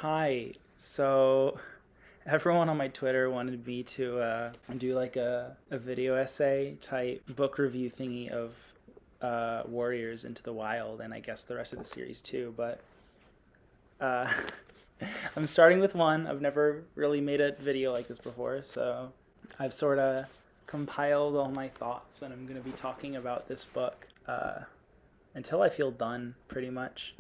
Hi. So everyone on my Twitter wanted me to do like a video essay type book review thingy of Warriors Into the Wild, and I guess the rest of the series too. But uh, I'm starting with one. I've never really made a video like this before, so I've sort of compiled all my thoughts, and I'm going to be talking about this book until I feel done, pretty much.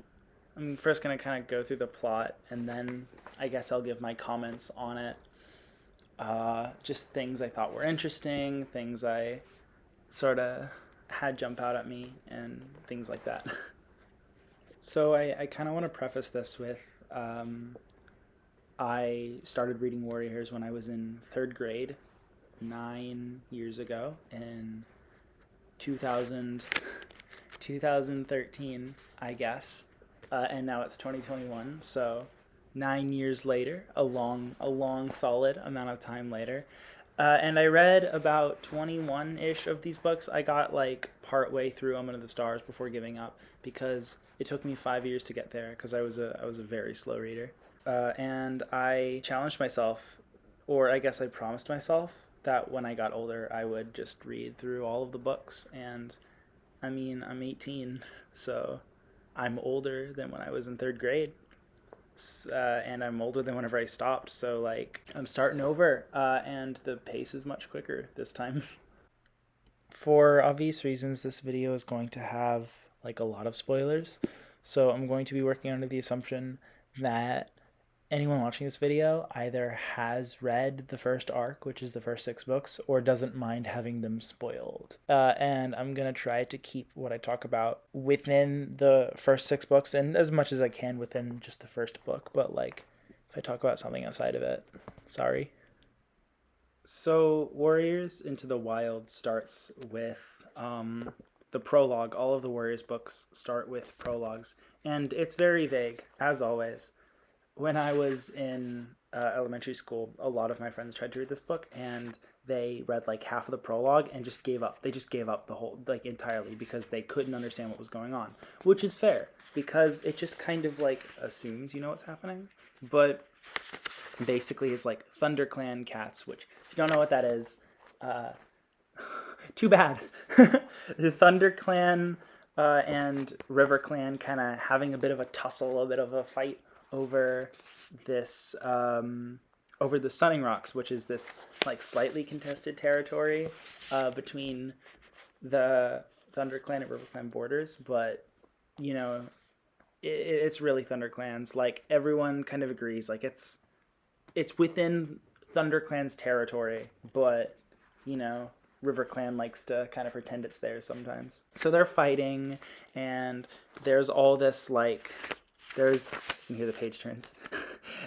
I'm first going to kind of go through the plot, and then I guess I'll give my comments on it. Just things I thought were interesting, things I sort of had jump out at me, and things like that. So I kind of want to preface this with I started reading Warriors when I was in third grade 9 years ago in 2000, 2013, I guess. And now it's 2021, so 9 years later, a long solid amount of time later. And I read about 21-ish of these books. I got like partway through Omen of the Stars before giving up because it took me 5 years to get there because I was a very slow reader. And I challenged myself, or I guess I promised myself that when I got older, I would just read through all of the books. And I mean, I'm 18, so I'm older than when I was in third grade. And I'm older than whenever I stopped, so like I'm starting over, and the pace is much quicker this time. For obvious reasons, this video is going to have like a lot of spoilers, so I'm going to be working under the assumption that anyone watching this video either has read the first arc, which is the first 6 books, or doesn't mind having them spoiled. And I'm going to try to keep what I talk about within the first 6 books and as much as I can within just the first book. But like, if I talk about something outside of it, sorry. So, Warriors Into the Wild starts with the prologue. All of the Warriors books start with prologues, and it's very vague, as always. When I was in elementary school, a lot of my friends tried to read this book, and they read like half of the prologue and just gave up. They just gave up the whole, like, entirely because they couldn't understand what was going on, which is fair because it just kind of like assumes you know what's happening. But basically, it's like ThunderClan cats, which if you don't know what that is, uh, too bad. The ThunderClan and RiverClan kind of having a bit of a tussle, a bit of a fight over this over the Sunning Rocks, which is this like slightly contested territory between the ThunderClan and RiverClan borders, but you know it's really ThunderClan's. Like everyone kind of agrees, like it's within ThunderClan's territory, but you know RiverClan likes to kind of pretend it's theirs sometimes. So they're fighting, and there's all this like there's you can hear the page turns.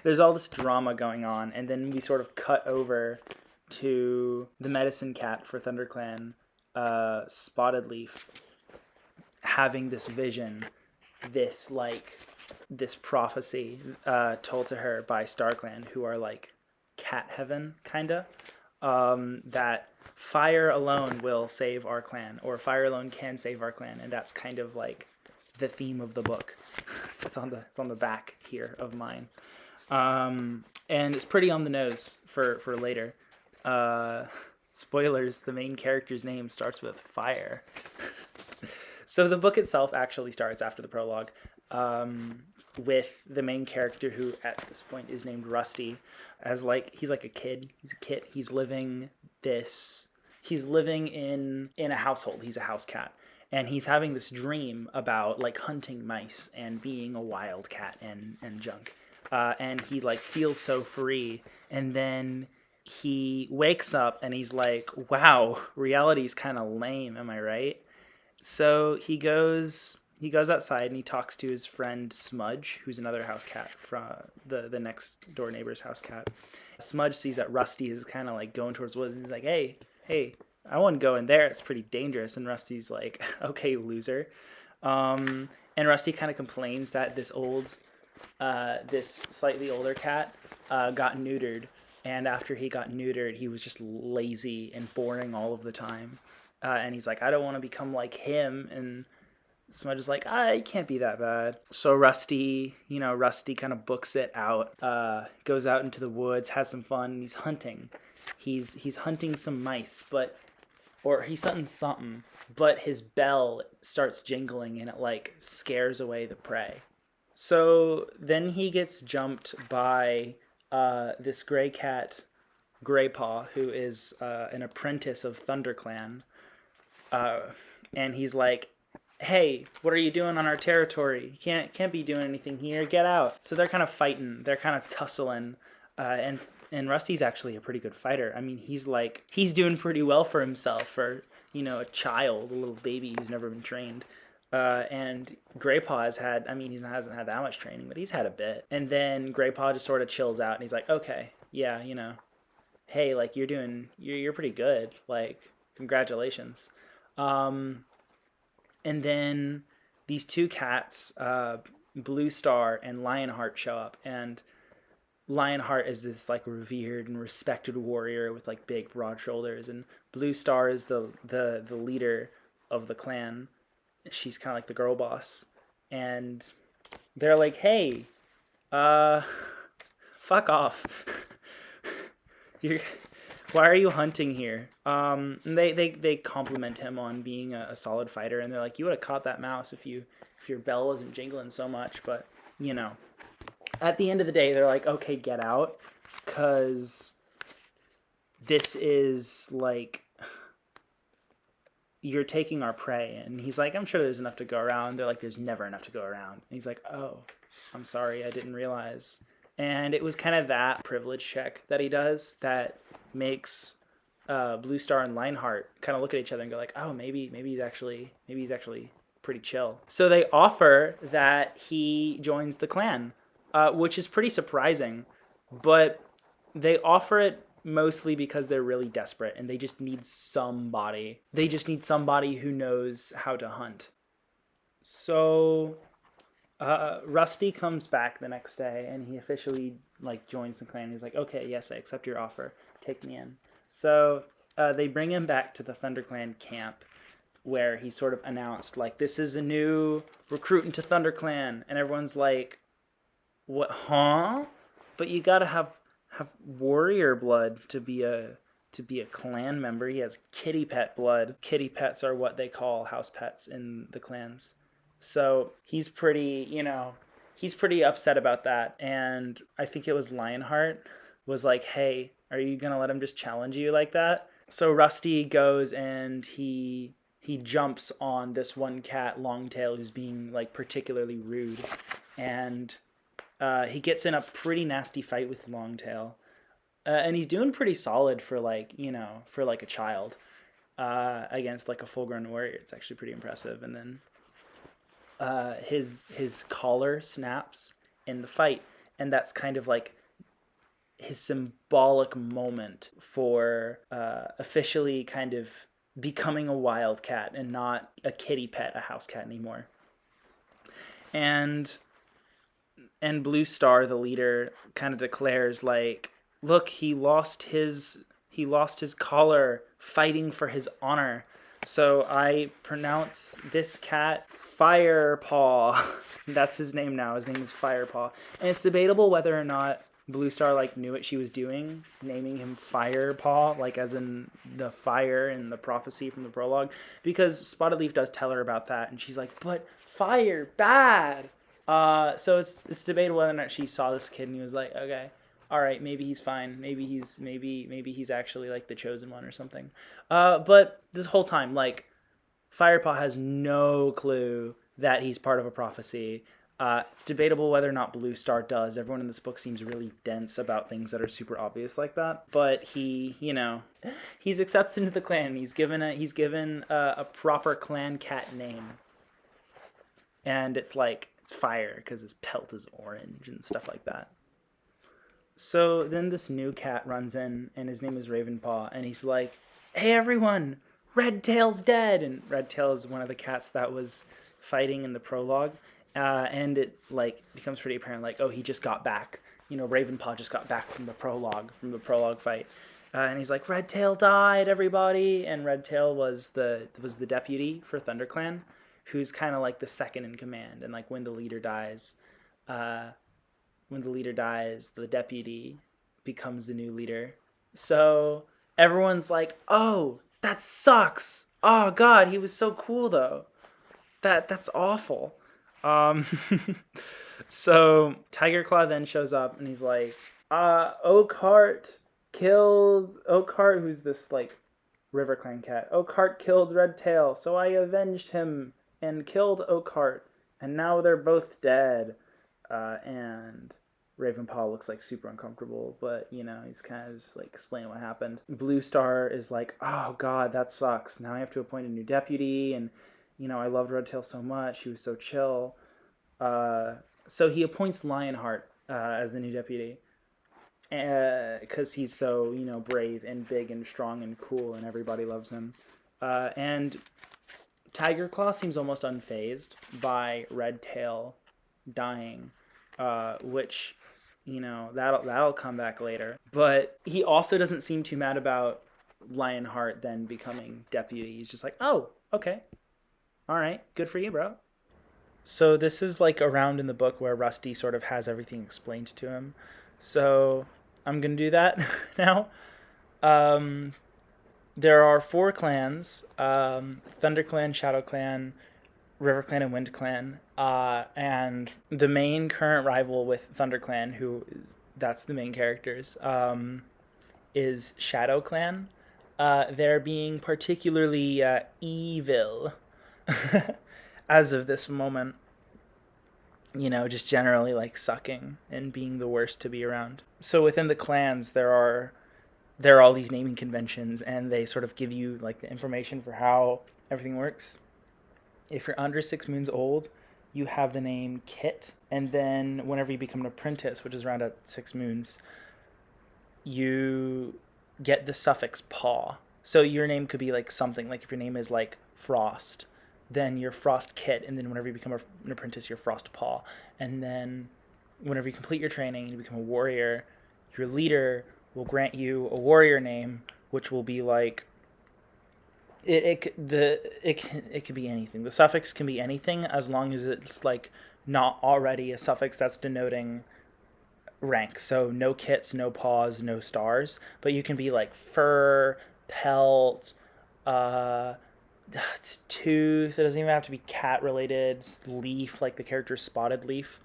There's all this drama going on, and then we sort of cut over to the medicine cat for ThunderClan, Spotted Leaf, having this vision, this prophecy told to her by StarClan, who are like cat heaven, kinda, that fire alone will save our clan, or fire alone can save our clan, and that's kind of like the theme of the book. It's on the back here of mine, and it's pretty on the nose for later. Spoilers: the main character's name starts with fire. So the book itself actually starts after the prologue, with the main character, who at this point is named Rusty, as like he's like a kid. He's a kid. He's living in a household. He's a house cat. And he's having this dream about like hunting mice and being a wild cat and junk. And he like feels so free. And then he wakes up and he's like, wow, reality's kind of lame. Am I right? So he goes outside and he talks to his friend Smudge, who's another house cat from the next door neighbor's house cat. Smudge sees that Rusty is kind of like going towards the woods, and he's like, hey, I wouldn't go in there. It's pretty dangerous. And Rusty's like, okay, loser. And Rusty kind of complains that this slightly older cat got neutered. And after he got neutered, he was just lazy and boring all of the time. And he's like, I don't want to become like him. And Smudge is like, it can't be that bad. So Rusty kind of books it out, goes out into the woods, has some fun, and he's hunting. He's hunting some mice, or he's hunting something, but his bell starts jingling and it like scares away the prey. So then he gets jumped by this gray cat, Graypaw, who is an apprentice of ThunderClan. And he's like, hey, what are you doing on our territory? You can't be doing anything here. Get out. So they're kind of fighting. They're kind of tussling. And Rusty's actually a pretty good fighter. I mean, he's doing pretty well for himself for, a child, a little baby who's never been trained. And Graypaw he hasn't had that much training, but he's had a bit. And then Graypaw just sort of chills out and he's like, okay, yeah, hey, like you're pretty good. Like, congratulations. And then these two cats, Blue Star and Lionheart, show up, and Lionheart is this like revered and respected warrior with like big broad shoulders, and Blue Star is the leader of the clan. She's kind of like the girl boss, and they're like, hey, fuck off. Why are you hunting here? And they compliment him on being a solid fighter, and they're like, you would have caught that mouse if your bell wasn't jingling so much. But at the end of the day, they're like, okay, get out, because this is like, you're taking our prey. And he's like, I'm sure there's enough to go around. They're like, there's never enough to go around. And he's like, oh, I'm sorry, I didn't realize. And it was kind of that privilege check that he does that makes Blue Star and Lionheart kind of look at each other and go like, oh, maybe he's actually pretty chill. So they offer that he joins the clan, which is pretty surprising, but they offer it mostly because they're really desperate and they just need somebody. They just need somebody who knows how to hunt. So Rusty comes back the next day and he officially like joins the clan. He's like, okay, yes, I accept your offer. Take me in. So they bring him back to the ThunderClan camp, where he sort of announced like, this is a new recruit into ThunderClan, and everyone's like, what? Huh? But you gotta have warrior blood to be a clan member. He has kitty pet blood. Kitty pets are what they call house pets in the clans. So he's pretty upset about that. And I think it was Lionheart was like, hey, are you gonna let him just challenge you like that? So Rusty goes and he jumps on this one cat, Longtail, who's being like particularly rude, and he gets in a pretty nasty fight with Longtail, and he's doing pretty solid for a child against like a full-grown warrior. It's actually pretty impressive. And then his collar snaps in the fight, and that's kind of like his symbolic moment for officially kind of becoming a wild cat and not a kitty pet, a house cat anymore. And Blue Star, the leader, kind of declares like, look, he lost his collar fighting for his honor. So I pronounce this cat Firepaw. That's his name now. His name is Firepaw. And it's debatable whether or not Blue Star like knew what she was doing, naming him Firepaw, like as in the fire in the prophecy from the prologue, because Spotted Leaf does tell her about that, and she's like, but fire, bad. So it's debatable whether or not she saw this kid and he was like, okay, all right, maybe he's fine. Maybe he's actually like the chosen one or something. But this whole time, like, Firepaw has no clue that he's part of a prophecy. It's debatable whether or not Blue Star does. Everyone in this book seems really dense about things that are super obvious like that. But he's accepted into the clan. He's given a proper clan cat name, and it's fire because his pelt is orange and stuff like that. So then this new cat runs in, and his name is Ravenpaw, and he's like, hey everyone, Redtail's dead. And Redtail is one of the cats that was fighting in the prologue. And it like becomes pretty apparent, like, oh, he just got back. Ravenpaw just got back from the prologue fight. And he's like, Redtail died, everybody. And Redtail was the deputy for ThunderClan. who's kind of like the second in command. And like uh, when the leader dies, the deputy becomes the new leader. So everyone's like, "Oh, that sucks. Oh God, he was so cool though. That's awful." Um, so Tiger Claw then shows up and he's like, Oakhart Oakhart, who's this like River Clan cat. Oakhart killed Red Tail, so I avenged him and killed Oakhart, and now they're both dead." And Ravenpaw looks like super uncomfortable, but he's kind of just like explaining what happened. Blue Star is like, "Oh God, that sucks. Now I have to appoint a new deputy, and I loved Red Tail so much. He was so chill." So he appoints Lionheart as the new deputy because he's so brave and big and strong and cool, and everybody loves him. And Tiger Claw seems almost unfazed by Red Tail dying, which that'll come back later. But he also doesn't seem too mad about Lionheart then becoming deputy. He's just like, "Oh, okay, all right, good for you, bro." So this is like around in the book where Rusty sort of has everything explained to him. So I'm gonna do that now. There are 4 clans: Thunder Clan, Shadow Clan, River Clan, and Wind Clan. And the main current rival with Thunder Clan, that's the main characters, is Shadow Clan. They're being particularly evil as of this moment. Just generally like sucking and being the worst to be around. So within the clans, there are all these naming conventions, and they sort of give you like the information for how everything works. If you're under 6 moons old, you have the name Kit, and then whenever you become an apprentice, which is around at 6 moons, you get the suffix paw. So your name could be like something, like if your name is like Frost, then you're Frost Kit, and then whenever you become an apprentice, you're Frost Paw. And then whenever you complete your training, you become a warrior, your leader will grant you a warrior name, which will be like it could be anything. The suffix can be anything as long as it's like not already a suffix that's denoting rank. So no kits, no paws, no stars, but you can be like fur, pelt, it's tooth. It doesn't even have to be cat related. Leaf, like the character Spotted Leaf.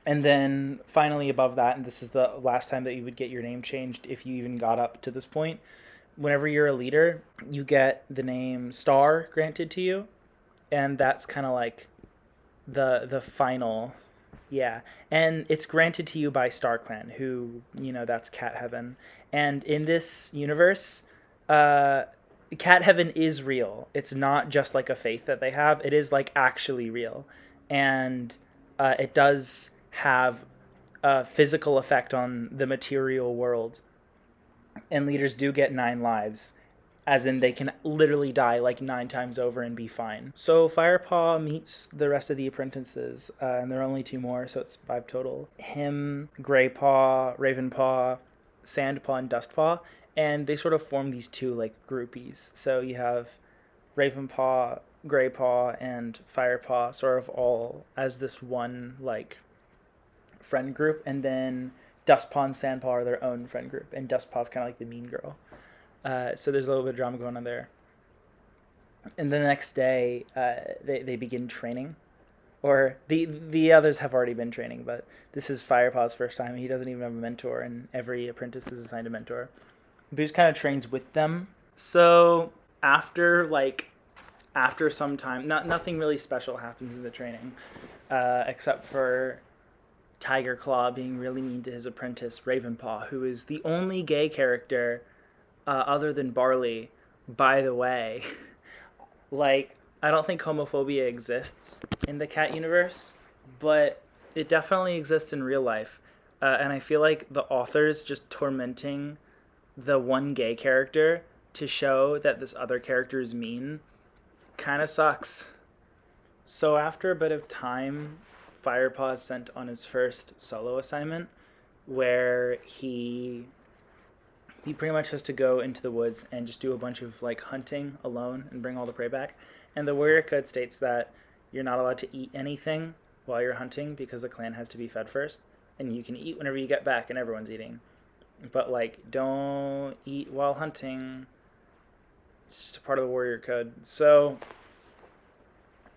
And then finally above that, and this is the last time that you would get your name changed if you even got up to this point, whenever you're a leader, you get the name Star granted to you, and that's kind of like the final, yeah. And it's granted to you by Star Clan, who that's Cat Heaven. And in this universe, Cat Heaven is real. It's not just like a faith that they have. It is like actually real, and it does have a physical effect on the material world. And leaders do get 9 lives, as in they can literally die like 9 times over and be fine. So Firepaw meets the rest of the apprentices, and there are only 2 more, so it's 5 total. Him, Greypaw, Ravenpaw, Sandpaw, and Dustpaw. And they sort of form these 2 like groupies. So you have Ravenpaw, Greypaw, and Firepaw sort of all as this one like friend group, and then Dustpaw and Sandpaw are their own friend group, and Dustpaw's kind of like the mean girl. So there's a little bit of drama going on there. And the next day, they begin training, or the others have already been training, but this is Firepaw's first time. He doesn't even have a mentor, and every apprentice is assigned a mentor. Boost kind of trains with them. So after some time, nothing really special happens in the training, except for Tiger Claw being really mean to his apprentice Ravenpaw, who is the only gay character other than Barley, by the way. Like, I don't think homophobia exists in the cat universe, but it definitely exists in real life. And I feel like the author's just tormenting the one gay character to show that this other character is mean kind of sucks. So after a bit of time, Firepaw is sent on his first solo assignment, where he pretty much has to go into the woods and just do a bunch of like hunting alone and bring all the prey back. And the warrior code states that you're not allowed to eat anything while you're hunting because the clan has to be fed first, and you can eat whenever you get back and everyone's eating. But like, don't eat while hunting. It's just a part of the warrior code. So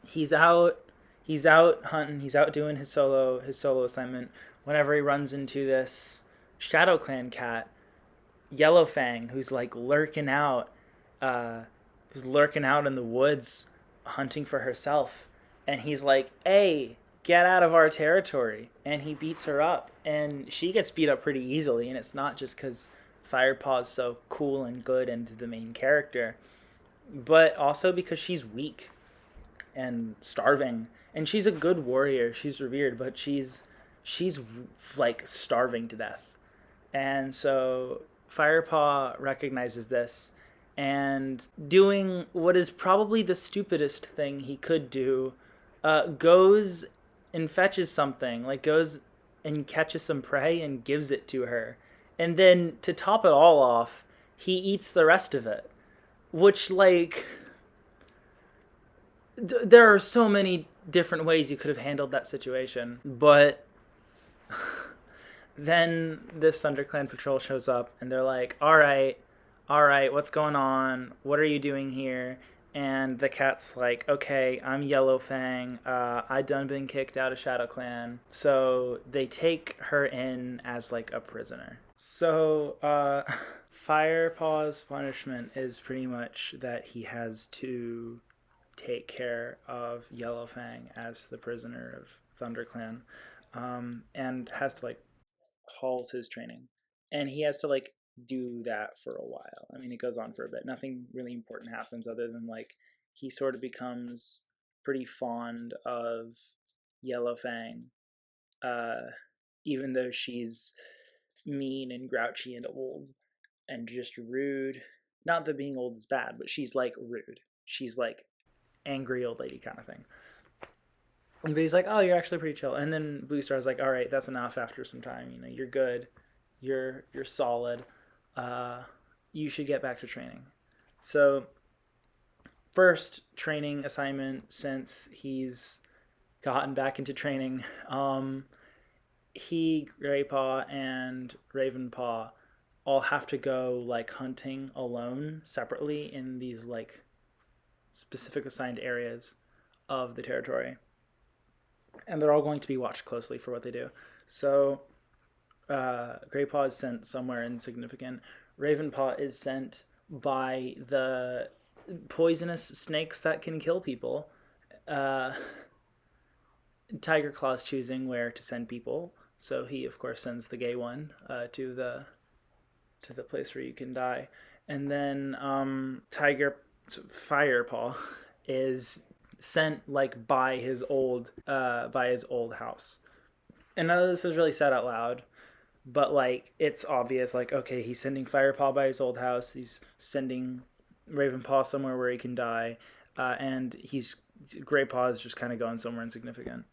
he's out he's out hunting, he's out doing his solo assignment whenever he runs into this Shadow Clan cat, Yellowfang, uh who's lurking out in the woods hunting for herself. And he's like, "Hey, get out of our territory." And he beats her up, and she gets beat up pretty easily, and it's not just cuz Firepaw is so cool and good and the main character, but also because she's weak and starving. And she's a good warrior. She's revered, but she's like starving to death. And so Firepaw recognizes this, and doing what is probably the stupidest thing he could do, goes and fetches something, like goes and catches some prey and gives it to her. And then to top it all off, he eats the rest of it. Which, like, there are so many different ways you could have handled that situation, but then this ThunderClan patrol shows up, and they're like, all right, what's going on? What are you doing here? And the cat's like, okay, I'm Yellowfang. I done been kicked out of Shadow Clan. So they take her in as like a prisoner. So Firepaw's punishment is pretty much that he has to take care of Yellowfang as the prisoner of ThunderClan, and has to like halt his training, and he has to like do that for a while. I mean, it goes on for a bit. Nothing really important happens other than like he sort of becomes pretty fond of Yellowfang, uh, even though she's mean and grouchy and old and just rude. Not that being old is bad, but she's like rude. She's like angry old lady kind of thing. But he's like, "Oh, you're actually pretty chill." And then Blue Star's like, "All right, that's enough. After some time, you're good. You're solid. Uh, you should get back to training." So, first training assignment since he's gotten back into training, he, Greypaw, and Ravenpaw all have to go like hunting alone separately in these like specific assigned areas of the territory, and they're all going to be watched closely for what they do. So Greypaw is sent somewhere insignificant. Ravenpaw is sent by the poisonous snakes that can kill people. Uh, Tiger Claw's choosing where to send people, so he of course sends the gay one to the place where you can die. And then Firepaw is sent like by his old house. And none of this is really said out loud, but like it's obvious. Like, okay, he's sending Firepaw by his old house. He's sending Ravenpaw somewhere where he can die, and Greypaw is just kind of going somewhere insignificant.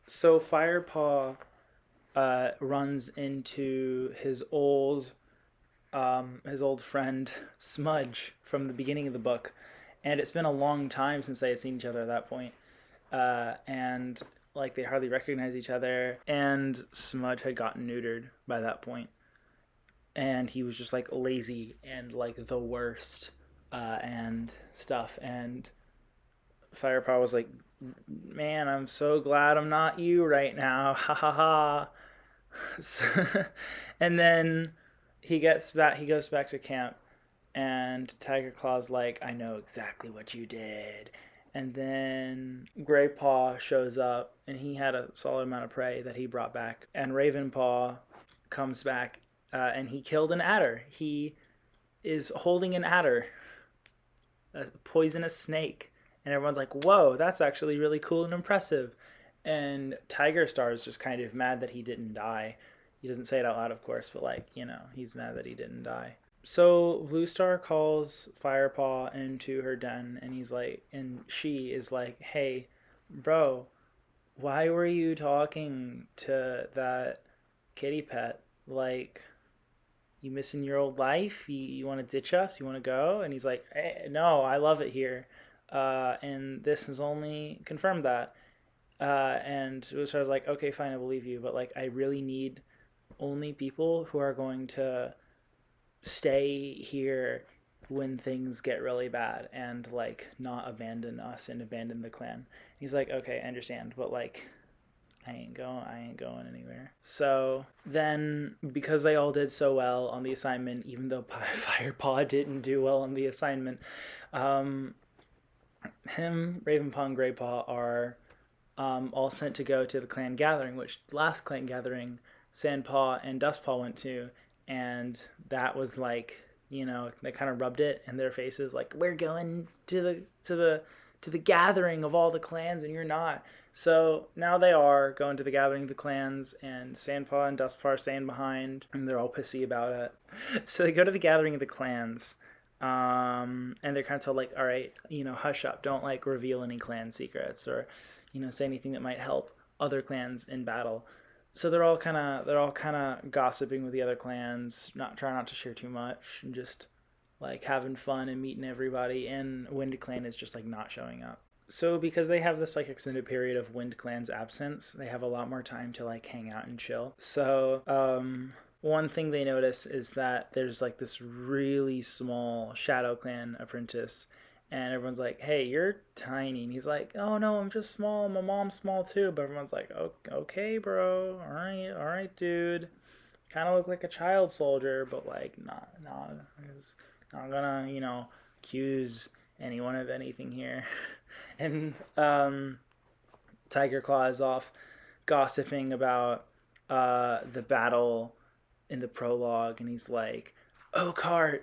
So Firepaw runs into his old friend Smudge from the beginning of the book, and it's been a long time since they had seen each other at that point, and like they hardly recognize each other. And Smudge had gotten neutered by that point, and he was just like lazy and like the worst, and stuff. And Firepaw was like, "Man, I'm so glad I'm not you right now, ha ha ha." So, and then he goes back to camp, and Tiger Claw's like, "I know exactly what you did." And then Greypaw shows up, and he had a solid amount of prey that he brought back. And Ravenpaw comes back, and he killed an adder. He is holding an adder, a poisonous snake. And everyone's like, "Whoa, that's actually really cool and impressive." And Tiger Star is just kind of mad that he didn't die. He doesn't say it out loud, of course, but like, he's mad that he didn't die. So Blue Star calls Firepaw into her den, and she is like, "Hey, bro, why were you talking to that kitty pet? Like, you missing your old life? You want to ditch us? You want to go?" And he's like, "Hey, no, I love it here. And this has only confirmed that. And so I was like, okay, fine, I believe you, but like I really need only people who are going to stay here when things get really bad and like not abandon us and abandon the clan. He's like, okay, I understand, but like I ain't going anywhere. So then, because they all did so well on the assignment, even though Firepaw didn't do well on the assignment, um, him, Ravenpaw, and Greypaw are all sent to go to the clan gathering, which last clan gathering Sandpaw and Dustpaw went to, and that was like, they kind of rubbed it in their faces, like we're going to the gathering of all the clans, and you're not. So now they are going to the gathering of the clans, and Sandpaw and Dustpaw are staying behind, and they're all pissy about it. So they go to the gathering of the clans, and they're kind of told like, all right, hush up, don't like reveal any clan secrets or, say anything that might help other clans in battle. So they're all kind of gossiping with the other clans, trying not to share too much, and just like having fun and meeting everybody. And Wind Clan is just like not showing up. So because they have this like extended period of Wind Clan's absence, they have a lot more time to like hang out and chill. So one thing they notice is that there's like this really small Shadow Clan apprentice, and everyone's like, hey, you're tiny. And he's like, oh no, I'm just small, my mom's small too. But everyone's like, oh, okay, bro, all right, dude, kind of look like a child soldier, but like not gonna accuse anyone of anything here. And Tiger Claw is off gossiping about the battle in the prologue, and he's like, Oakheart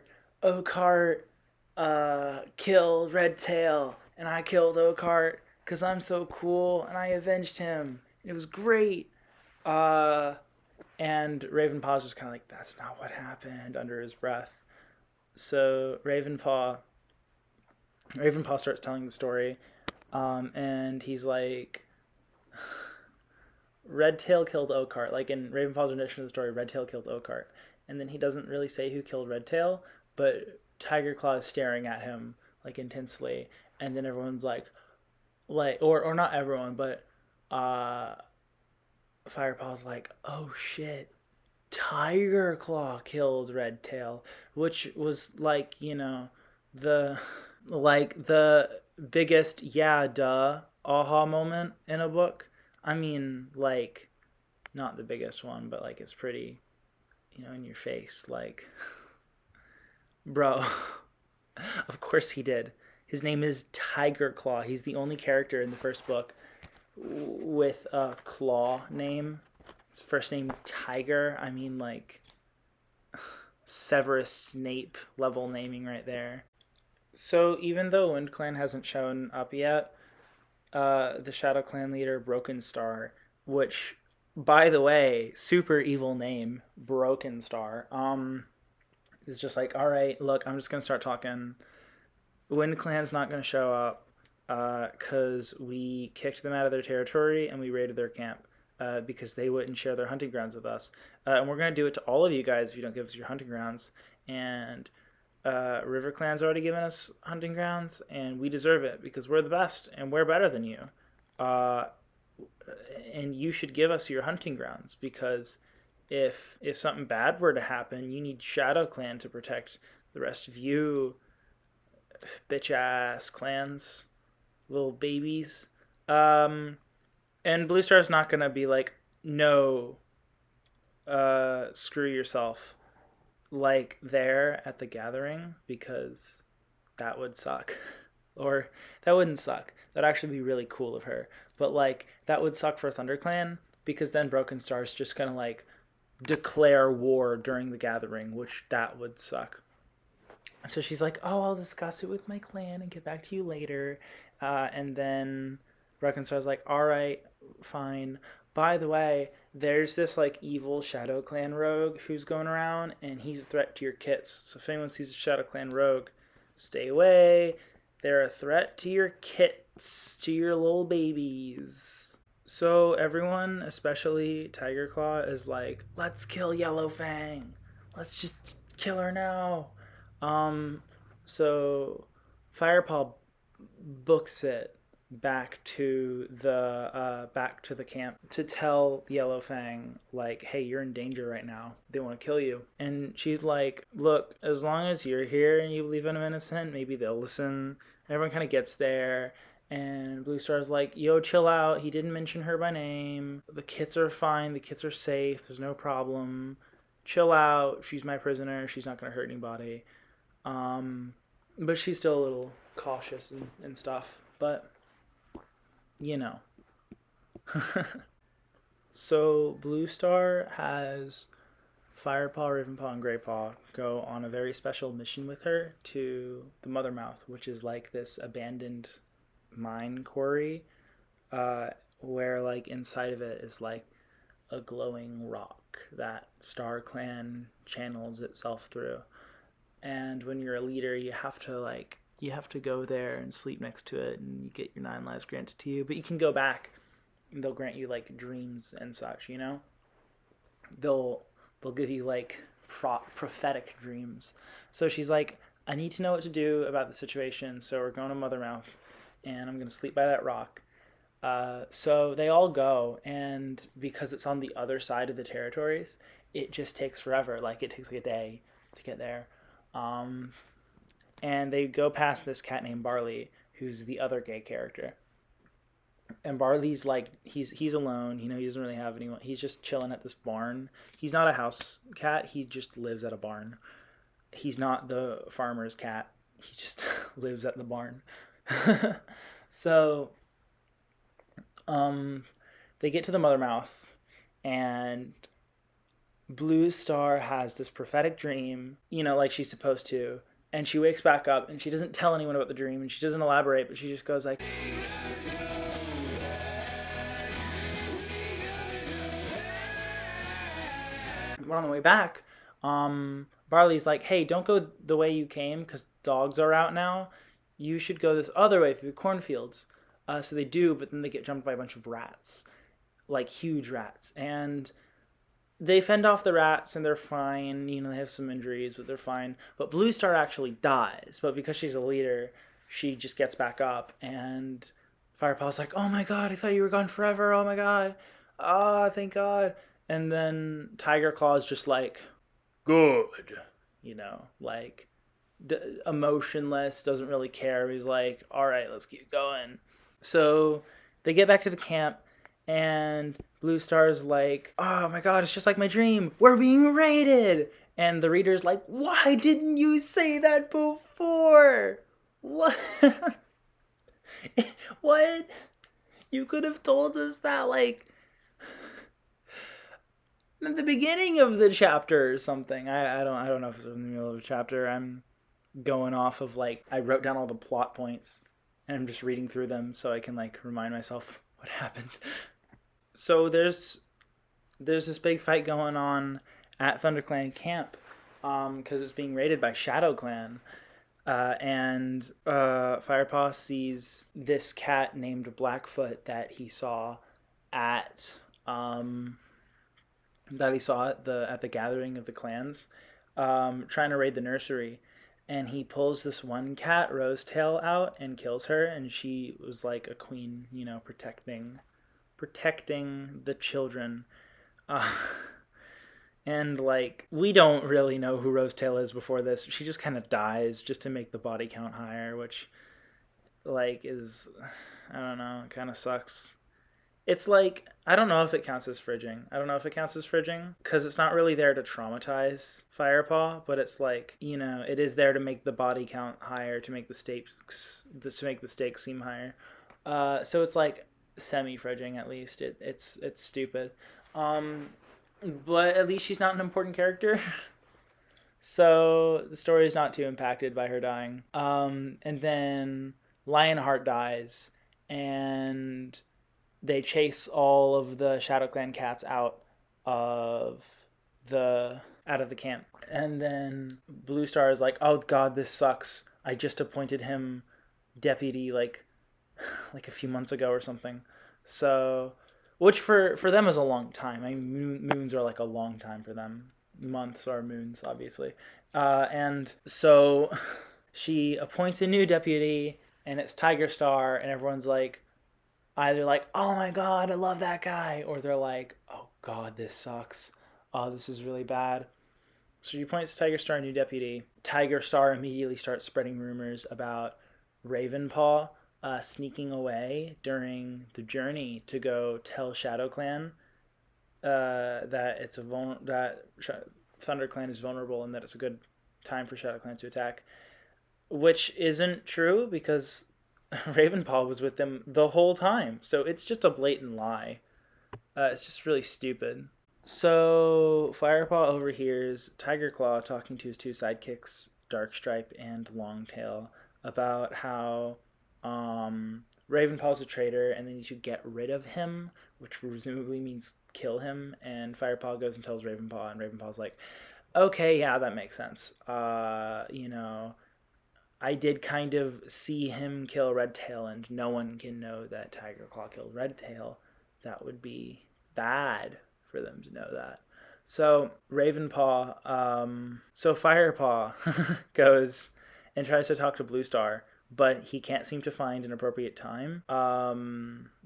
killed Redtail, and I killed Oakheart because I'm so cool, and I avenged him. It was great. And Ravenpaw's just kind of like, that's not what happened, under his breath. So Ravenpaw starts telling the story, and he's like, Redtail killed Oakheart. Like in Ravenpaw's rendition of the story, Redtail killed Oakheart. And then he doesn't really say who killed Redtail, but Tiger Claw is staring at him like intensely. And then everyone's like or not everyone, but Firepaw's like, oh shit, Tiger Claw killed Redtail, which was like, the biggest yeah duh aha moment in a book. I mean, like, not the biggest one, but like it's pretty, in your face. Like, bro, of course he did. His name is Tiger Claw. He's the only character in the first book with a claw name. His first name Tiger. I mean, like, Severus Snape level naming right there. So even though Wind Clan hasn't shown up yet, the Shadow Clan leader Broken Star, which, by the way, super evil name, Broken Star, is just like, all right, look, I'm just gonna start talking. Wind Clan's not gonna show up because we kicked them out of their territory and we raided their camp because they wouldn't share their hunting grounds with us, and we're gonna do it to all of you guys if you don't give us your hunting grounds. And River Clan's already given us hunting grounds, and we deserve it because we're the best and we're better than you. Uh, and you should give us your hunting grounds because if something bad were to happen, you need Shadow Clan to protect the rest of you, bitch ass clans, little babies. And Blue Star's not gonna be like, no, screw yourself, like there at the gathering, because that would suck. Or that wouldn't suck. That'd actually be really cool of her. But like that would suck for ThunderClan because then Broken Star's just gonna like declare war during the gathering, which that would suck. So she's like, oh, I'll discuss it with my clan and get back to you later. And then Broken Star's like, all right, fine. By the way, there's this like evil Shadow Clan rogue who's going around, and he's a threat to your kits. So if anyone sees a Shadow Clan rogue, stay away. They're a threat to your kits, to your little babies. So everyone, especially Tiger Claw, is like, let's kill Yellow Fang. Let's just kill her now. So Firepaw books it back to the camp to tell Yellowfang, like, hey, you're in danger right now, they want to kill you. And she's like, look, as long as you're here and you believe I'm innocent, maybe they'll listen. And everyone kind of gets there, and Blue Star's like, yo, chill out, he didn't mention her by name, the kids are fine, the kids are safe, there's no problem, chill out, she's my prisoner, she's not going to hurt anybody. But she's still a little cautious and stuff. But, you know. So Blue Star has Firepaw, Ravenpaw, and Graypaw go on a very special mission with her to the Mothermouth, which is like this abandoned mine quarry, where like inside of it is like a glowing rock that Star Clan channels itself through. And when you're a leader, you have to go there and sleep next to it, and you get your 9 lives granted to you. But you can go back, and they'll grant you like dreams and such. You know, they'll give you like prophetic dreams. So she's like, I need to know what to do about the situation. So we're going to Mothermouth, and I'm gonna sleep by that rock. So they all go, and because it's on the other side of the territories, it just takes forever. Like it takes like a day to get there. And they go past this cat named Barley, who's the other gay character. And Barley's like, he's alone. You know, he doesn't really have anyone. He's just chilling at this barn. He's not a house cat. He just lives at a barn. He's not the farmer's cat. He just lives at the barn. So, they get to the Mothermouth, and Blue Star has this prophetic dream, you know, like she's supposed to, and she wakes back up, and she doesn't tell anyone about the dream, and she doesn't elaborate, but she just goes like, we're on the way back. Barley's like, hey, don't go the way you came, because dogs are out now. You should go this other way through the cornfields. So they do, but then they get jumped by a bunch of rats, like huge rats, and they fend off the rats and they're fine. You know, they have some injuries, but they're fine. But Blue Star actually dies. But because she's a leader, she just gets back up. And Firepaw's like, oh my god, I thought you were gone forever. Oh my god. Ah, thank god. And then Tiger Claw is just like, good. You know, like emotionless, doesn't really care. He's like, all right, let's keep going. So they get back to the camp, and Blue Star's like, oh my god, it's just like my dream. We're being raided. And the reader's like, why didn't you say that before? What? What? You could have told us that, like, at the beginning of the chapter or something. I don't know if it's in the middle of a chapter. I'm going off of, like, I wrote down all the plot points, and I'm just reading through them so I can, like, remind myself what happened. So there's this big fight going on at ThunderClan camp, because it's being raided by ShadowClan, and Firepaw sees this cat named Blackfoot that he saw at the gathering of the clans, trying to raid the nursery. And he pulls this one cat, Rosetail, out and kills her, and she was like a queen, you know, protecting the children. And like, we don't really know who Rosetail is before this. She just kind of dies just to make the body count higher, which, like, is, I don't know, it kind of sucks. It's like, I don't know if it counts as fridging. Because it's not really there to traumatize Firepaw, but it's like, you know, it is there to make the body count higher, to make the stakes seem higher. So it's like semi-fridging, at least. It's stupid. But at least she's not an important character. So the story is not too impacted by her dying. And then Lionheart dies, and they chase all of the ShadowClan cats out of the camp. And then Blue Star is like, oh god, this sucks. I just appointed him deputy like a few months ago or something. So, which for them is a long time. I mean, moons are like a long time for them. Months are moons, obviously. And so she appoints a new deputy, and it's Tiger Star, and everyone's like, either like, oh my god, I love that guy, or they're like, oh god, this sucks. Oh, this is really bad. So she points to Tiger Star, new deputy. Tiger Star immediately starts spreading rumors about Ravenpaw sneaking away during the journey to go tell ShadowClan that ThunderClan is vulnerable and that it's a good time for ShadowClan to attack, which isn't true because Ravenpaw was with them the whole time. So it's just a blatant lie. It's just really stupid. So Firepaw overhears Tiger Claw talking to his two sidekicks, Darkstripe and Longtail, about how Ravenpaw's a traitor and they need to get rid of him, which presumably means kill him. And Firepaw goes and tells Ravenpaw, and Ravenpaw's like, okay, yeah, that makes sense. I did kind of see him kill Redtail, and no one can know that Tiger Claw killed Redtail. That would be bad for them to know that. So Firepaw goes and tries to talk to Blue Star, but he can't seem to find an appropriate time,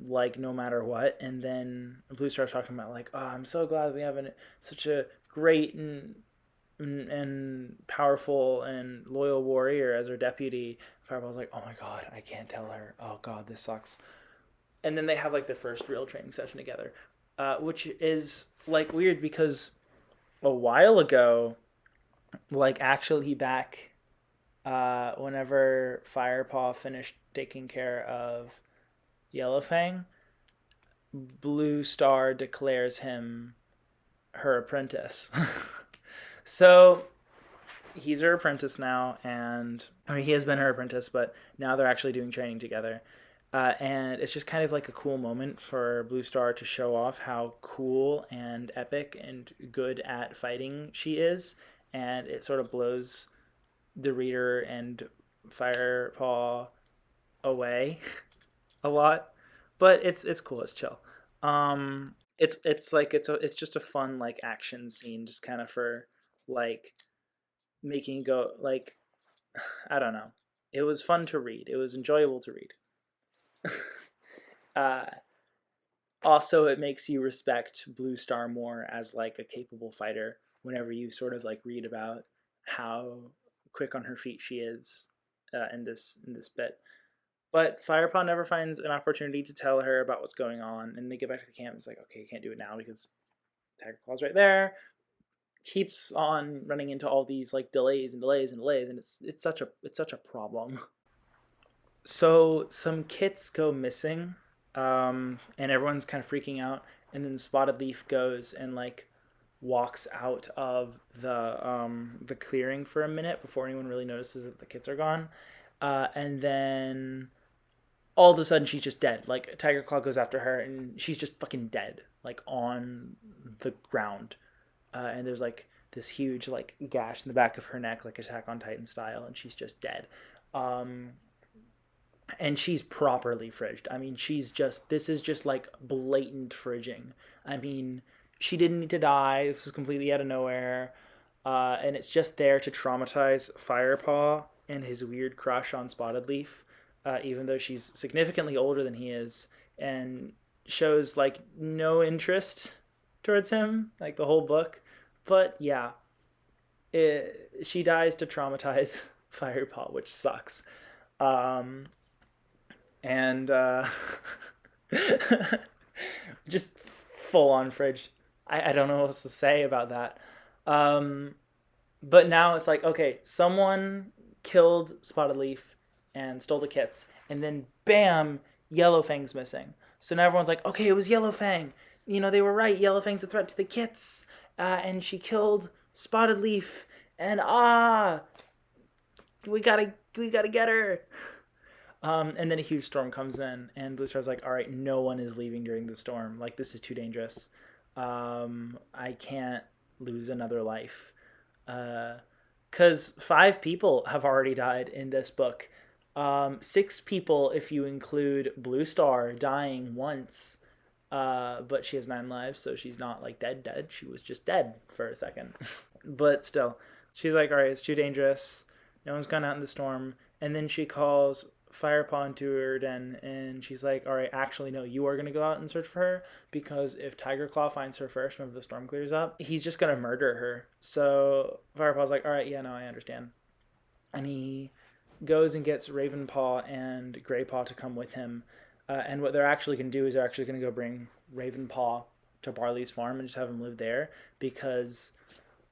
like no matter what. And then Blue Star's talking about like, oh, I'm so glad we have such a great and powerful and loyal warrior as our deputy. Fireball's like, oh my god, I can't tell her. Oh god, this sucks. And then they have like their first real training session together, which is like weird because a while ago, like actually back whenever Firepaw finished taking care of Yellowfang, Blue Star declares him her apprentice. So he's her apprentice now, he has been her apprentice, but now they're actually doing training together. And it's just kind of like a cool moment for Blue Star to show off how cool and epic and good at fighting she is. And it sort of blows the reader and Firepaw away a lot. But it's cool, it's chill. It's just a fun like action scene, just kind of for like making it go like, I don't know. It was fun to read. It was enjoyable to read. uh, Also, it makes you respect Blue Star more as like a capable fighter whenever you sort of like read about how quick on her feet she is in this bit. But Firepaw never finds an opportunity to tell her about what's going on, and they get back to the camp. It's like, okay, you can't do it now because Tiger Claw's right there. Keeps on running into all these like delays, and it's such a problem. So some kits go missing, and everyone's kind of freaking out. And then Spotted Leaf goes and like walks out of the clearing for a minute before anyone really notices that the kits are gone. And then all of a sudden she's just dead. Like Tiger Claw goes after her and she's just fucking dead, like on the ground. And there's like this huge like gash in the back of her neck, like Attack on Titan style, and she's just dead. And she's properly fridged. I mean, this is just like blatant fridging. I mean, she didn't need to die. This is completely out of nowhere. And it's just there to traumatize Firepaw and his weird crush on Spotted Leaf, even though she's significantly older than he is, and shows like no interest towards him, like the whole book. But yeah, she dies to traumatize Firepaw, which sucks. And just full on fridged. I don't know what else to say about that. But now it's like, okay, someone killed Spotted Leaf and stole the kits, and then bam, Yellowfang's missing. So now everyone's like, okay, it was Yellowfang. You know, they were right. Yellowfang's a threat to the kits, and she killed Spotted Leaf. And we gotta get her. And then a huge storm comes in, and Blue Star's like, all right, no one is leaving during the storm. Like, this is too dangerous. I can't lose another life. Because 5 people have already died in this book. 6 people if you include Blue Star dying once. But she has 9 lives, so she's not like dead. She was just dead for a second. But still, she's like, all right, it's too dangerous. No one's gone out in the storm. And then she calls Firepaw into her den, and she's like, all right, actually, no, you are going to go out and search for her, because if Tiger Claw finds her first whenever the storm clears up, he's just going to murder her. So Firepaw's like, all right, yeah, no, I understand. And he goes and gets Ravenpaw and Greypaw to come with him. And what they're actually going to do is they're actually going to go bring Ravenpaw to Barley's farm and just have him live there, because,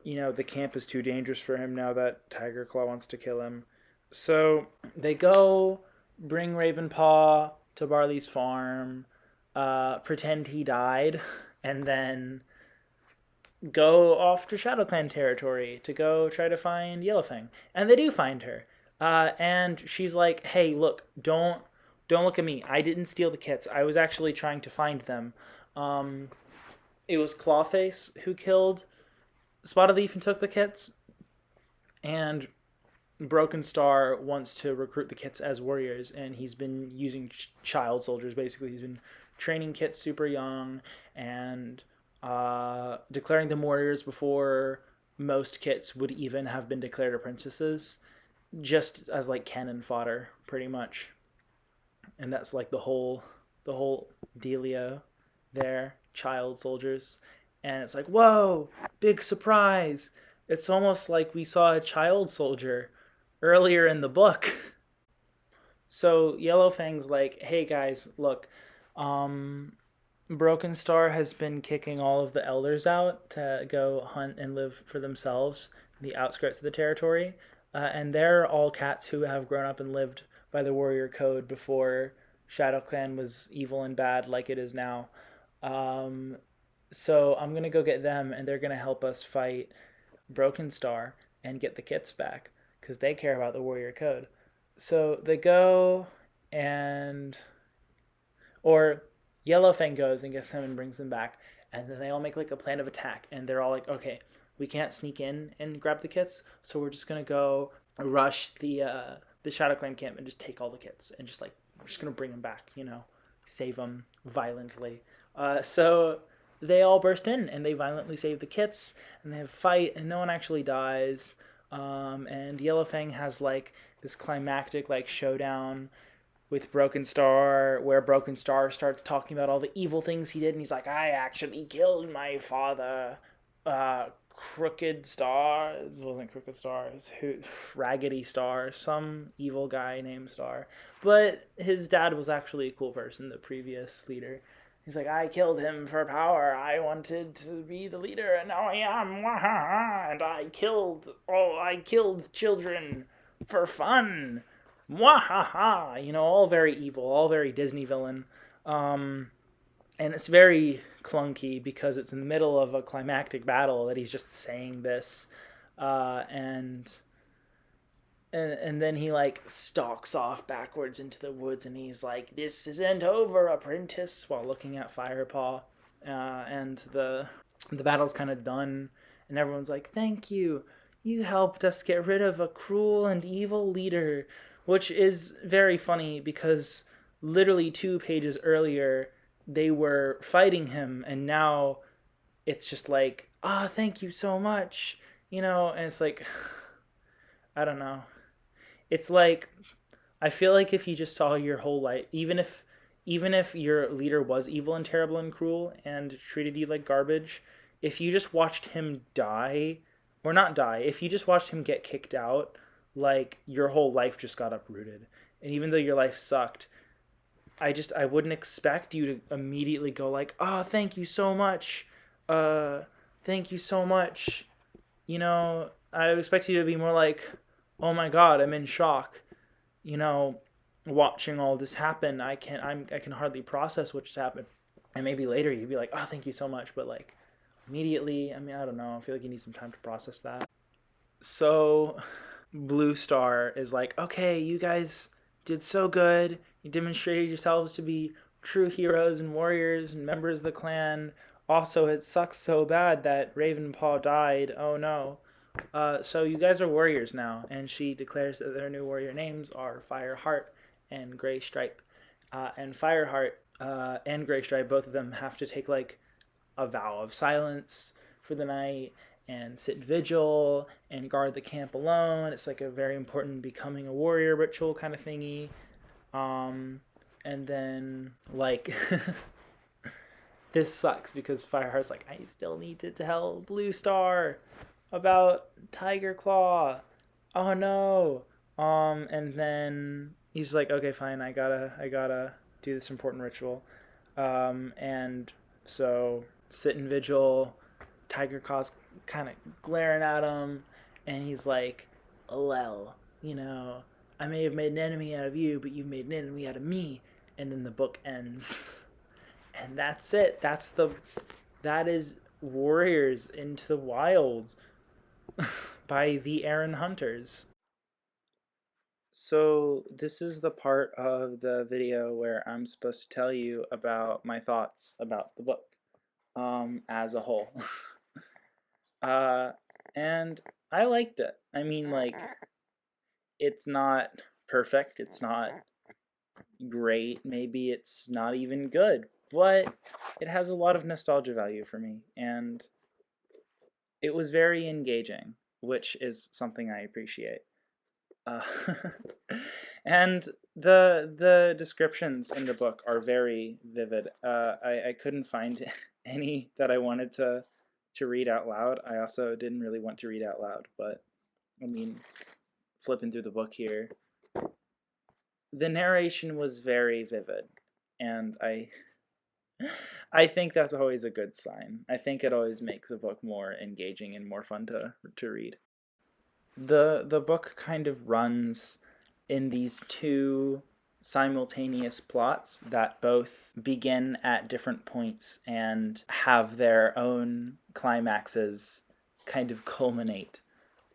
the camp is too dangerous for him now that Tiger Claw wants to kill him. So they go bring Ravenpaw to Barley's farm, pretend he died, and then go off to ShadowClan territory to go try to find Yellowfang. And they do find her. And she's like, hey, look, don't look at me. I didn't steal the kits. I was actually trying to find them. It was Clawface who killed Spotted Leaf and took the kits. And Broken Star wants to recruit the kits as warriors, and he's been using child soldiers, basically. He's been training kits super young and declaring them warriors before most kits would even have been declared apprentices, just as like cannon fodder, pretty much. And that's like the whole dealio there, child soldiers. And it's like, whoa, big surprise. It's almost like we saw a child soldier earlier in the book. So Yellowfang's like, hey guys, look, Broken Star has been kicking all of the elders out to go hunt and live for themselves in the outskirts of the territory. And they're all cats who have grown up and lived by the warrior code before ShadowClan was evil and bad like it is now. So I'm going to go get them, and they're going to help us fight Broken Star and get the kits back, because they care about the warrior code. So they go or Yellowfang goes and gets them and brings them back, and then they all make like a plan of attack, and they're all like, okay, we can't sneak in and grab the kits, so we're just going to go rush the ShadowClan camp and just take all the kits, and just like, we're just going to bring them back, save them violently. So they all burst in, and they violently save the kits, and they have a fight, and no one actually dies. And Yellowfang has like this climactic like showdown with Broken Star, where Broken Star starts talking about all the evil things he did, and he's like, I actually killed my father. Crooked Star. It wasn't Crooked Star. It was Raggedy Star. Some evil guy named Star. But his dad was actually a cool person, the previous leader. He's like, I killed him for power. I wanted to be the leader, and now I am. And I killed children for fun. All very evil, all very Disney villain. And it's very clunky because it's in the middle of a climactic battle that he's just saying this. And then he like stalks off backwards into the woods, and he's like, this isn't over, apprentice, while looking at Firepaw. And the battle's kind of done, and everyone's like, thank you. You helped us get rid of a cruel and evil leader, which is very funny because literally 2 pages earlier, they were fighting him, and now it's just like, thank you so much, and it's like, I don't know. It's like, I feel like if you just saw your whole life, even if your leader was evil and terrible and cruel and treated you like garbage, if you just watched him die, or not die, if you just watched him get kicked out, like, your whole life just got uprooted. And even though your life sucked, I wouldn't expect you to immediately go like, thank you so much. Thank you so much. I would expect you to be more like, oh my God, I'm in shock. Watching all this happen, I can hardly process what just happened. And maybe later you'd be like, thank you so much. But like immediately, I don't know. I feel like you need some time to process that. So Blue Star is like, okay, you guys did so good. You demonstrated yourselves to be true heroes and warriors and members of the clan. Also, it sucks so bad that Ravenpaw died. Oh no. So you guys are warriors now. And she declares that their new warrior names are Fireheart and Graystripe. And Fireheart and Graystripe, both of them have to take like a vow of silence for the night and sit vigil and guard the camp alone. It's like a very important becoming a warrior ritual kind of thingy. And then, like, this sucks because Fireheart's like, I still need to tell Blue Star about Tiger Claw. Oh no. And then he's like, okay, fine, I gotta do this important ritual. And so sit in vigil. Tiger Claw's kind of glaring at him, and he's like, well, I may have made an enemy out of you, but you've made an enemy out of me. And then the book ends. And that's it. That is Warriors into the Wilds by the Aaron Hunters. So this is the part of the video where I'm supposed to tell you about my thoughts about the book as a whole. uh, and I liked it. I mean, like, it's not perfect. It's not great. Maybe it's not even good, but it has a lot of nostalgia value for me, and it was very engaging, which is something I appreciate. Uh, and the descriptions in the book are very vivid. I couldn't find any that I wanted to read out loud. I also didn't really want to read out loud, but I mean, flipping through the book here, the narration was very vivid, and I think that's always a good sign. I think it always makes a book more engaging and more fun to read. The book kind of runs in these two simultaneous plots that both begin at different points and have their own climaxes kind of culminate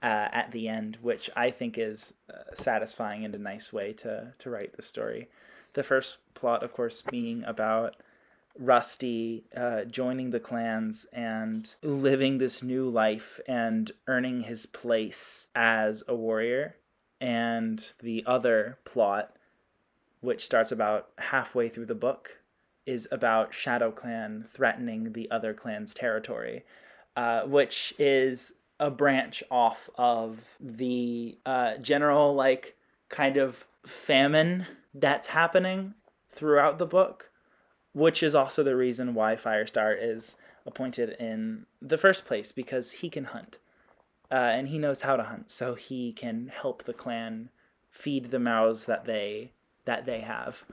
at the end, which I think is satisfying and a nice way to write the story. The first plot, of course, being about Rusty joining the clans and living this new life and earning his place as a warrior. And the other plot, which starts about halfway through the book, is about Shadow Clan threatening the other clan's territory, which is a branch off of the general, like, kind of famine that's happening throughout the book, which is also the reason why Firestar is appointed in the first place, because he can hunt. And he knows how to hunt, so he can help the clan feed the mouths that they have.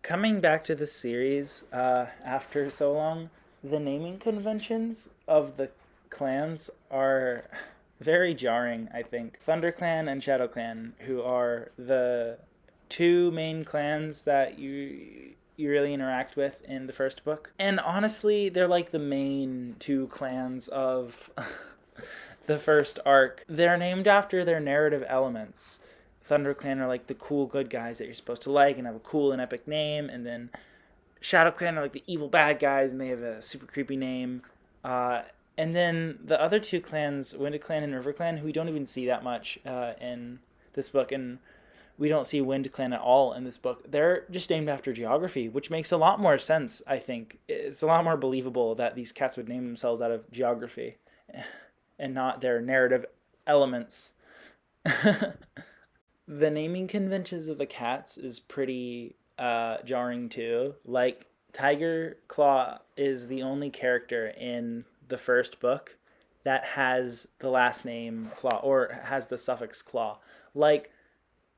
Coming back to the series after so long, the naming conventions of the clans are very jarring, I think. ThunderClan and ShadowClan, who are the two main clans that you really interact with in the first book. And honestly, they're like the main two clans of the first arc. They're named after their narrative elements. ThunderClan are like the cool good guys that you're supposed to like and have a cool and epic name, and then ShadowClan are like the evil bad guys and they have a super creepy name. And then the other two clans, WindClan and RiverClan, who we don't even see that much in this book, and we don't see WindClan at all in this book. They're just named after geography, which makes a lot more sense, I think. It's a lot more believable that these cats would name themselves out of geography and not their narrative elements. The naming conventions of the cats is pretty jarring too. Like, Tiger Claw is the only character in the first book that has the last name Claw, or has the suffix Claw. Like,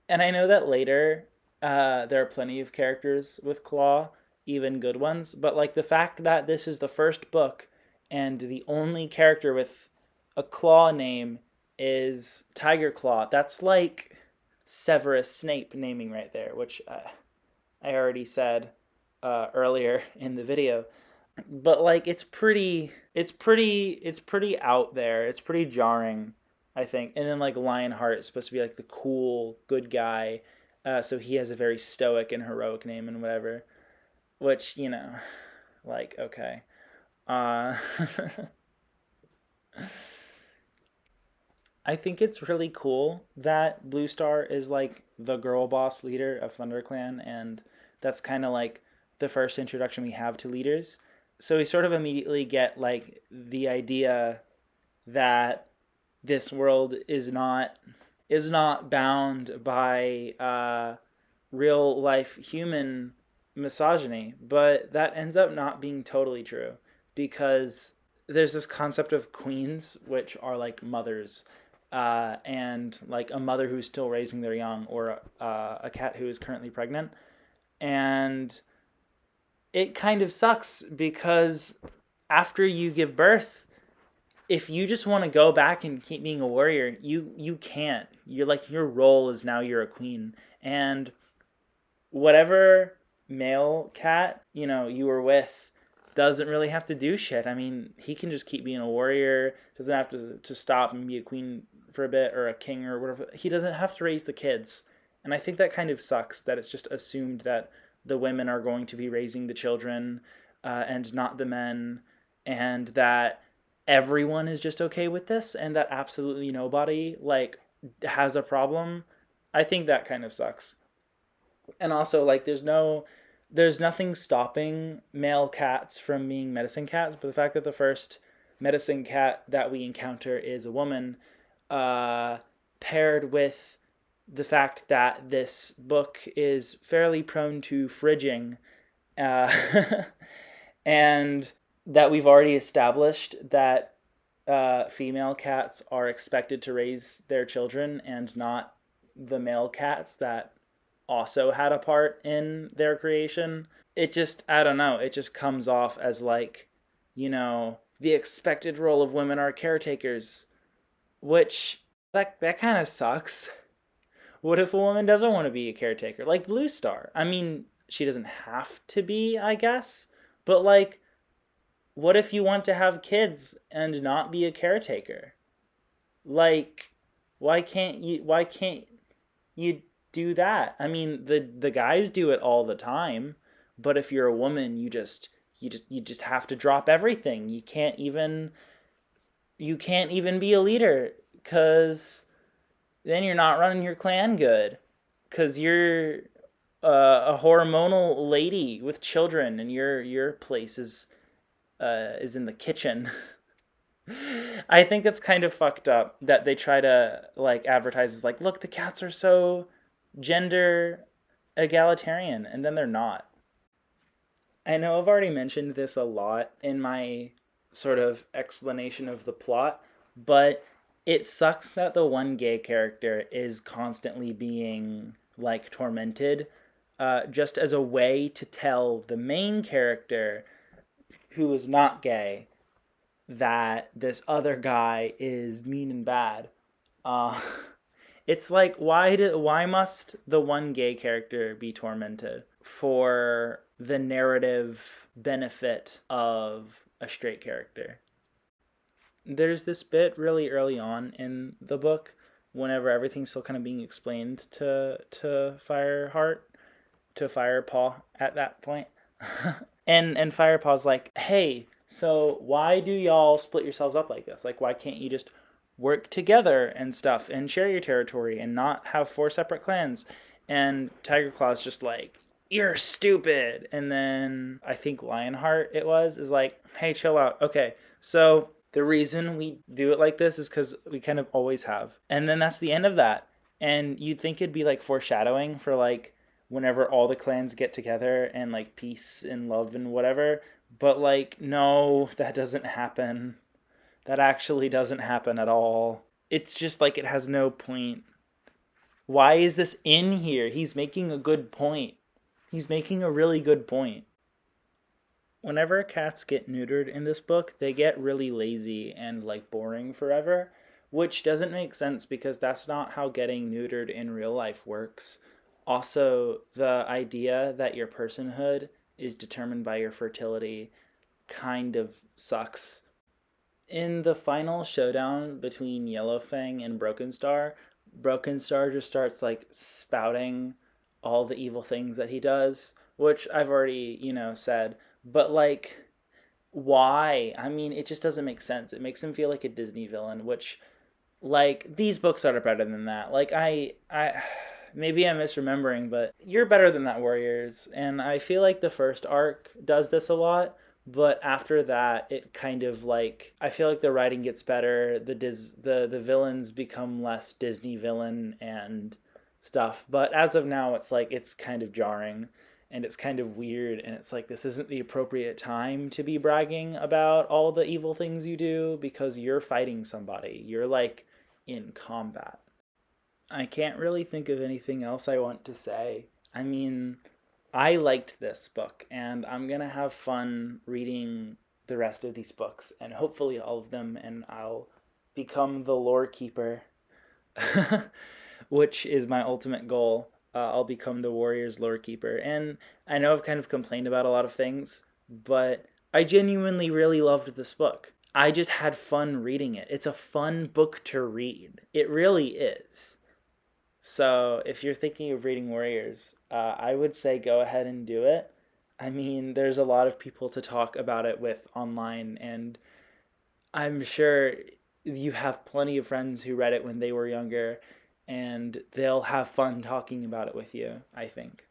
and I know that later there are plenty of characters with Claw, even good ones, but like the fact that this is the first book and the only character with a Claw name is Tiger Claw, that's like Severus Snape naming right there, which I already said earlier in the video. But like it's pretty out there. It's pretty jarring, I think. And then like Lionheart is supposed to be like the cool good guy, so he has a very stoic and heroic name and whatever. Which, like, okay. Uh, I think it's really cool that Blue Star is like the girl boss leader of ThunderClan, and that's kind of like the first introduction we have to leaders. So we sort of immediately get like the idea that this world is not bound by real life human misogyny, but that ends up not being totally true because there's this concept of queens, which are like mothers, and like a mother who's still raising their young, or a cat who is currently pregnant. And it kind of sucks because after you give birth, if you just want to go back and keep being a warrior, you can't. You're like, your role is now you're a queen. And whatever male cat, you were with doesn't really have to do shit. I mean, he can just keep being a warrior, doesn't have to stop and be a queen for a bit, or a king or whatever. He doesn't have to raise the kids. And I think that kind of sucks, that it's just assumed that the women are going to be raising the children, and not the men, and that everyone is just okay with this, and that absolutely nobody like has a problem. I think that kind of sucks. And also, like, there's nothing stopping male cats from being medicine cats, but the fact that the first medicine cat that we encounter is a woman, uh, paired with the fact that this book is fairly prone to fridging, uh, and that we've already established that female cats are expected to raise their children and not the male cats that also had a part in their creation. It just, I don't know, it just comes off as like, the expected role of women are caretakers, which that kind of sucks. What if a woman doesn't want to be a caretaker? Like Blue Star. I mean, she doesn't have to be, I guess, but like, what if you want to have kids and not be a caretaker? Like, why can't you do that? I mean, the guys do it all the time, but if you're a woman, you just have to drop everything. You can't even be a leader, cuz then you're not running your clan good, cuz you're a hormonal lady with children, and your place is in the kitchen. I think it's kind of fucked up that they try to like advertise as like, look, the cats are so gender egalitarian, and then they're not. I know I've already mentioned this a lot in my sort of explanation of the plot, but it sucks that the one gay character is constantly being like tormented, just as a way to tell the main character, who is not gay, that this other guy is mean and bad. Uh, it's like, why must the one gay character be tormented for the narrative benefit of a straight character? There's this bit really early on in the book, whenever everything's still kind of being explained to Fireheart, to Firepaw at that point. And Firepaw's like, hey, so why do y'all split yourselves up like this? Like, why can't you just work together and stuff and share your territory and not have four separate clans? And Tiger Claw's just like, you're stupid. And then I think Lionheart is like, hey, chill out. Okay, so the reason we do it like this is because we kind of always have. And then that's the end of that. And you'd think it'd be like foreshadowing for like whenever all the clans get together and like peace and love and whatever. But like, no, that doesn't happen. That actually doesn't happen at all. It's just like, it has no point. Why is this in here? He's making a good point. He's making a really good point. Whenever cats get neutered in this book, they get really lazy and like boring forever, which doesn't make sense because that's not how getting neutered in real life works. Also, the idea that your personhood is determined by your fertility kind of sucks. In the final showdown between Yellowfang and Broken Star just starts like spouting all the evil things that he does, which I've already, said. But like, why? I mean, it just doesn't make sense. It makes him feel like a Disney villain, which, like, these books are better than that. Like, I maybe I'm misremembering, but you're better than that, Warriors. And I feel like the first arc does this a lot, but after that, it kind of like, I feel like the writing gets better. The villains become less Disney villain and stuff. But as of now, it's like it's kind of jarring and it's kind of weird, and it's like this isn't the appropriate time to be bragging about all the evil things you do because you're fighting somebody. You're like in combat. I can't really think of anything else I want to say. I mean, I liked this book, and I'm gonna have fun reading the rest of these books, and hopefully all of them, and I'll become the lore keeper, which is my ultimate goal. I'll become the Warriors lore keeper. And I know I've kind of complained about a lot of things, but I genuinely really loved this book. I just had fun reading it. It's a fun book to read. It really is. So if you're thinking of reading Warriors, I would say go ahead and do it. I mean, there's a lot of people to talk about it with online, and I'm sure you have plenty of friends who read it when they were younger, and they'll have fun talking about it with you, I think.